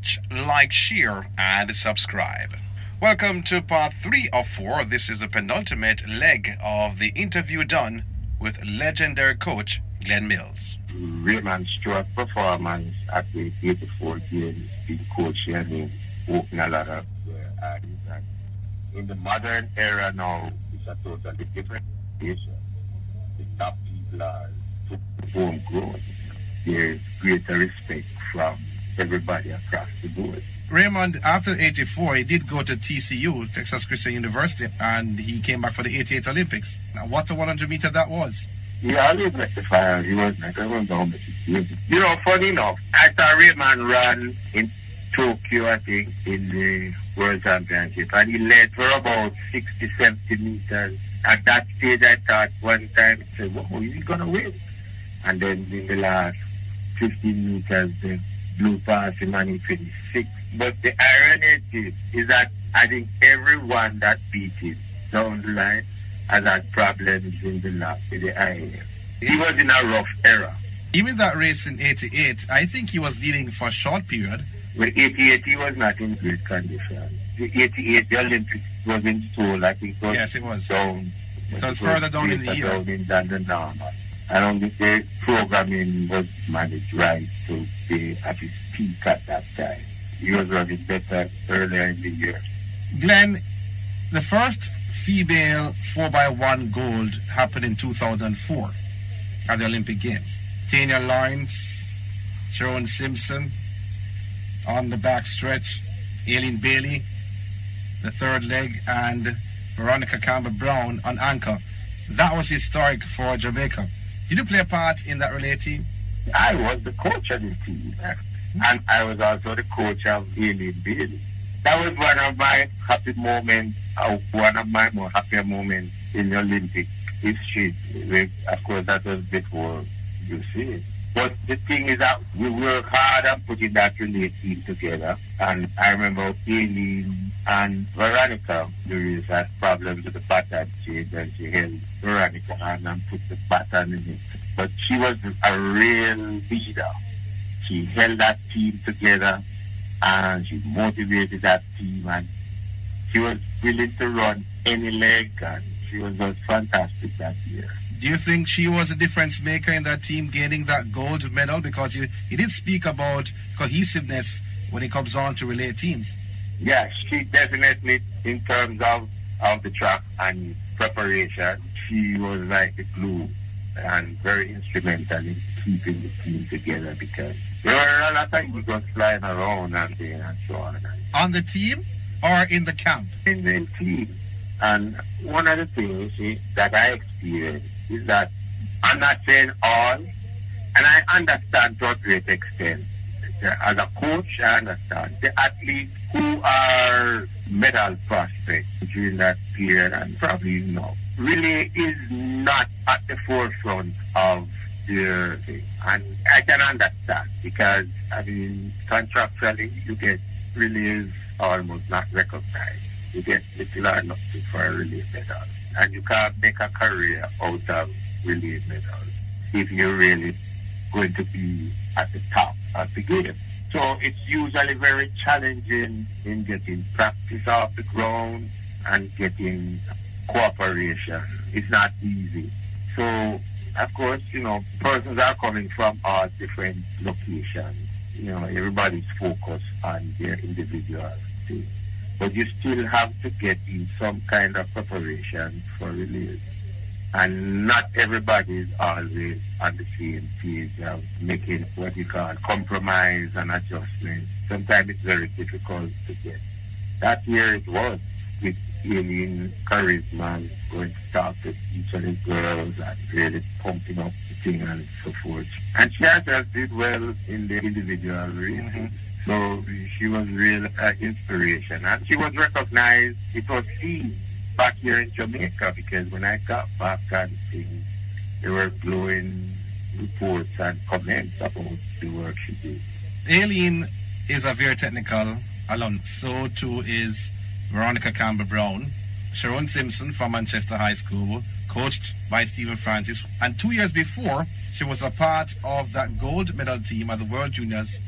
watch, like, share, and subscribe. Welcome to part 3 of 4. This is the penultimate leg of the interview done with legendary coach Glen Mills. Raymond's strong performance at the 84 games, been coaching and opening a lot of ideas. In the modern era now, it's a totally different situation. The top people are homegrown. There's greater respect from everybody across the board. Raymond, after 84, he did go to TCU, Texas Christian University, and he came back for the 88 Olympics. Now, what a 100 meter that was. He always like the fire. He was like, I don't know how much he did. You know, funny enough, I saw Raymond run in Tokyo, I think, in the World Championship, and he led for about 60, 70 meters. At that stage, I thought one time, I said, whoa, is he going to win? And then in the last 15 meters, they blew past him and he finished sixth. But the irony is that I think everyone that beat him down the line has had problems in the lap with the IAF. He was in a rough era. Even that race in 88, I think he was leading for a short period. With 88, he was not in great condition. The 88, the Olympics was in Seoul, I think. Yes, it was. Down. So it was further down in the year. Than the normal. I don't think the programming was managed right to be at his peak at that time. He was running better earlier in the year. Glenn, the first female 4x1 gold happened in 2004 at the Olympic Games. Tanya Lawrence, Sharon Simpson on the back stretch, Aileen Bailey, the third leg, and Veronica Campbell-Brown on anchor. That was historic for Jamaica. Did you play a part in that relay team? I was the coach of the team. And I was also the coach of Aileen Bailey. That was one of my happy moments, one of my more happier moments in the Olympic history. Of course, that was before Usain. But the thing is that we worked hard on putting that relay team together. And I remember Aileen and Veronica, there had problems with the baton change, and she held Veronica on and put the baton in it. But she was a real leader. She held that team together and she motivated that team, and she was willing to run any leg, and she was just fantastic that year. Do you think she was a difference maker in that team gaining that gold medal? Because you did speak about cohesiveness when it comes on to relay teams. Yeah, she definitely, in terms of the track and preparation, she was like the glue and very instrumental in keeping the team together, because there were a lot of egos flying around and so on. On the team or in the camp? In the team. And one of the things that I experienced is that I'm not saying all, and I understand to a great extent. As a coach, I understand the athletes who are medal prospects during that period and probably now really is not at the forefront of their thing. And I can understand, because I mean, contractually you get relays almost not recognized. You get little or nothing for a relay medal, and you can't make a career out of relay medals if you're really going to be at the top of the game. So it's usually very challenging in getting practice off the ground and getting cooperation. It's not easy. So, of course, you know, persons are coming from all different locations. You know, everybody's focused on their individual thing. But you still have to get in some kind of preparation for release. And not everybody is always on the same page of making what you call compromise and adjustment. Sometimes it's very difficult to get. That year it was, with Aileen charisma, going to talk to each of the girls and really pumping up the thing and so forth. And she herself did well in the individual races. So she was real inspiration. And she was recognized, it was seen back here in Jamaica, because when I got back and things, they were glowing reports and comments about the work she did. Aileen is a very technical alum. So too is Veronica Campbell-Brown. Sharon Simpson from Manchester High School, coached by Stephen Francis. And 2 years before, she was a part of that gold medal team at the World Juniors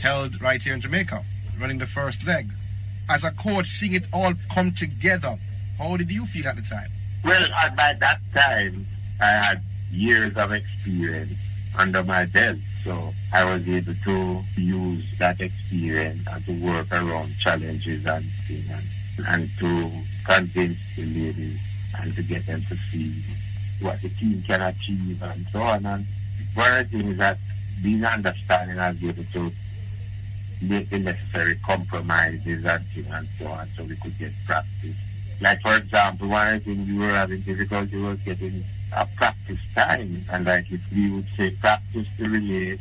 held right here in Jamaica, running the first leg. As a coach, seeing it all come together, how did you feel at the time? Well, by that time, I had years of experience under my belt, so I was able to use that experience and to work around challenges and things, and to convince the ladies and to get them to see what the team can achieve and so on. And one of the things that being understanding and be able to make the necessary compromises and so on, so we could get practice. Like, for example, one of the things we were having difficulty was getting a practice time. And like if we would say practice the relay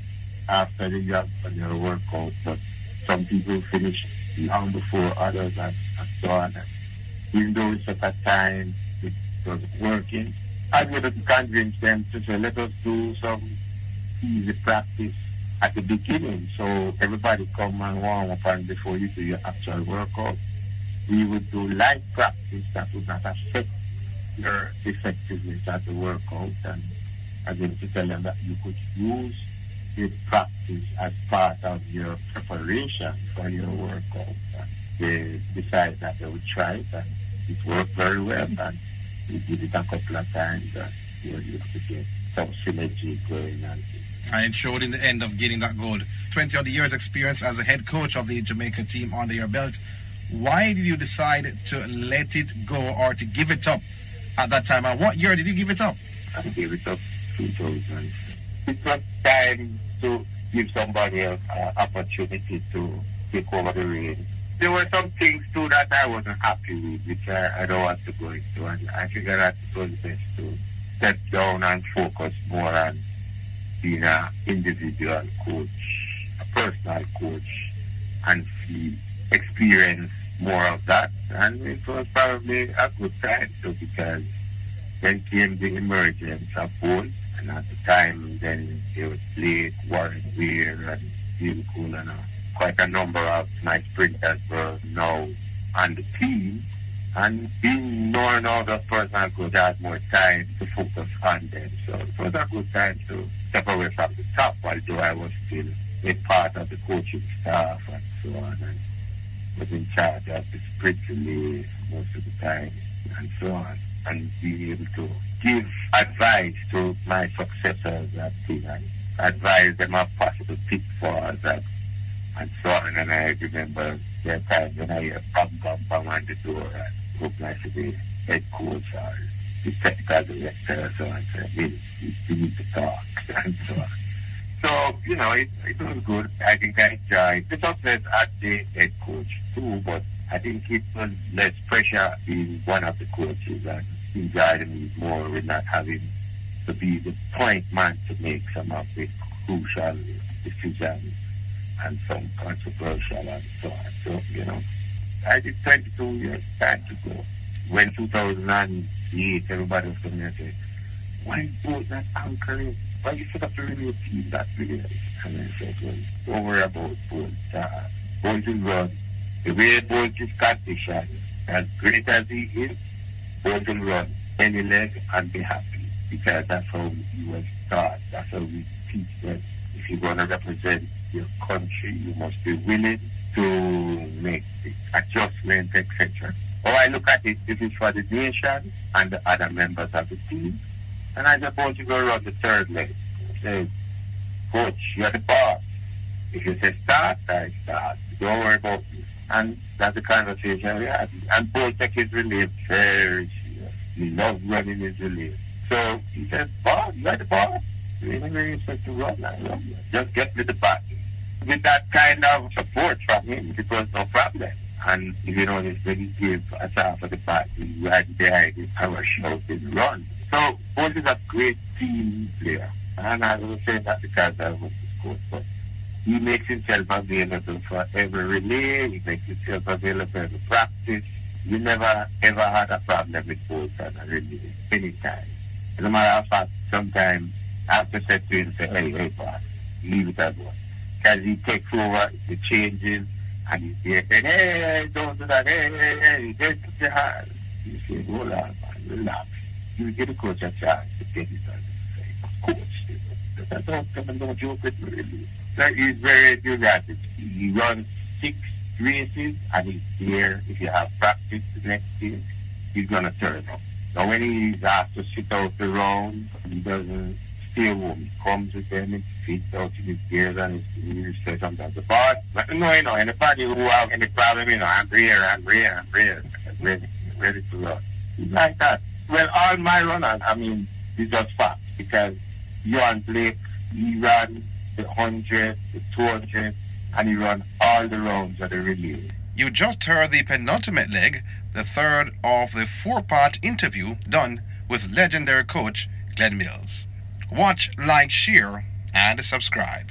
after the job and your workout, but some people finish long before others and so on. And even though it's at a time it wasn't working, I was able to convince them to say, let us do some easy practice at the beginning. So everybody come and warm up, and before you do your actual workout, we would do light practice that would not affect your effectiveness at the workout. And again, to tell them that you could use the practice as part of your preparation for your workout. And they decided that they would try it, and it worked very well. And we did it a couple of times, and we were able to get some synergy going on. And it showed in the end of getting that gold. 20 odd years experience as a head coach of the Jamaica team under your belt. Why did you decide to let it go or to give it up at that time? And what year did you give it up? I gave it up 2000. It was time to give somebody else an opportunity to take over the reins. There were some things too that I wasn't happy with, which I don't want to go into. And I figured that it was best to step down and focus more on being an individual coach, a personal coach, and experience more of that. And it was probably a good time too, because then came the emergence of Bolt, and at the time then they would play Warren Weir and Jim Kuhn, and quite a number of my sprinters were now on the team. And being known as a personal coach, I had more time to focus on them. So it was a good time to step away from the top, although I was still a part of the coaching staff and so on, and was in charge of the sprint relay most of the time and so on, and being able to give advice to my successors and advise them of possible pitfalls and so on. And I remember there are times when I hear bang, bang, bang on the door and hope I should be head coach or the technical director or so on. So we need to talk and so on. So, you know, it was good. I think I enjoyed the success as the head coach too, but I think it was less pressure being one of the coaches, and enjoyed me more with not having to be the point man to make some of the crucial decisions and some controversial and so on. So, you know, I did 22 years, time to go. When 2008, everybody was coming and saying, why is Bolt not anchoring? Why you set up the radio team that really? And I said, well, don't worry about Bolt. Bolt will run. The way Bolt is conditioned, as great as he is, Bolt will run any leg and be happy, because that's how he was taught. That's how we teach them. If you're going to represent your country, you must be willing to make the adjustments, etc. How I look at it, this is for the nation and the other members of the team. And I suppose you go around the third leg. Say, coach, you're the boss. If you say start, I start. Don't worry about me. And that's the conversation we had. And Bolt took his relay very serious. He loved running his relay. So he said, boss, you're the boss. You ain't really supposed to run. I love you. Just get me the back. With that kind of support from him, it was no problem. And if you notice, when he gave us half of the back, we had behind him, I was shouting, run. So Bolt is a great team player. And I was saying that because I was his coach, but he makes himself available for every relay, he makes himself available for every practice. You never ever had a problem with Bolt on a relay, anytime. As a matter of fact, sometimes I have to say to him, say, hey, boss, leave it at one. Because he takes over the changes, and he's there saying, hey, don't do that, hey, just put your hands. You say, hold on, man, relax. You give the coach a chance to get it on the coach. Don't joke with me, really. So he's very enthusiastic. He runs 6 races and he's there. If you have practice the next day, he's going to turn up. Now when he's asked to sit out the round, he doesn't stay home. He comes with them and fits out in his gears and he says sometimes the boss. But no, anybody who have any problem, I'm ready to run. He's like that. Well, all my runners, it's just fact because Johan Blake, he ran the 100, the 200, and he ran all the rounds of the relay. You just heard the penultimate leg, the third of the 4-part interview done with legendary coach Glen Mills. Watch, like, share, and subscribe.